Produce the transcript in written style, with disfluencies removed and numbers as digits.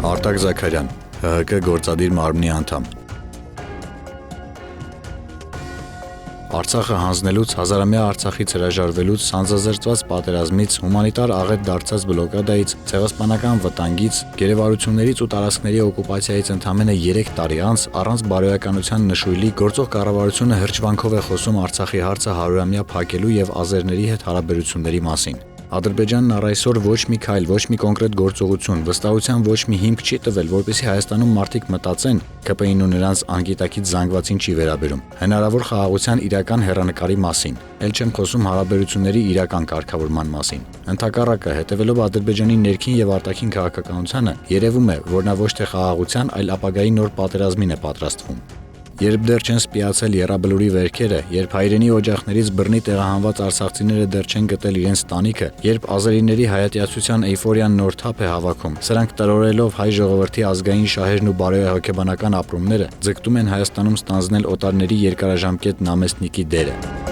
Արտակ Զաքարյան, ՀՀԿ գործադիր մարմնի անդամ։ Արցախը հանձնելուց, հազարամյա Արցախից հրաժարվելուց, սանձազերծված պատերազմից, հումանիտար աղետ դարձած բլոկադայից, ցեղասպանական վտանգից, գերեվարություններից ու տարածքների օկուպացիայից ընդամենը 3 տարի անց, առանց բարոյականության նշույլի, գործող կառավարությունը հրճվանքով է խոսում Արցախի հարցը 100-ամյա փակելու եւ ազերների հետ հարաբերությունների մասին։ Ադրբեջանն առ այսօր ոչ մի քայլ, ոչ մի կոնկրետ գործողություն, վստահության ոչ մի հիմք չի տվել, որպեսզի Հայաստանում մարդիկ մտածեն, ԿՊԻ-ն ու նրանց անգիտակից զանգվածին չի վերաբերում, հնարավոր խաղաղության իրական հեռանկարի մասին, էլ չեմ խոսում հարաբերությունների իրական կարգավորման մասին։ Ընդհակառակը, հետևելով Ադրբեջանի ներքին եւ արտաքին քաղաքականությանը, երևում է, որ նա ոչ թե խաղաղության, այլ ապագայի նոր պատերազմին է պատրաստվում։ Երբ դեռ չեն սպիացել եռաբլուրի վերքերը, երբ հայրենի օջախներից բռնի տեղահանված արցախցիները դեռ չեն գտել իրենց տանիքը, երբ ազերիների հայատյացության էյֆորիան նոր թափ է հավաքում, սրանք տրորելով հայ ժողովրդի ազգային շահերն ու բարոյահոգեբանական ապրումները, ձգտում են Հայաստանում ստանձնել օտարների երկարաժամկետ նամեստնիկի դերը։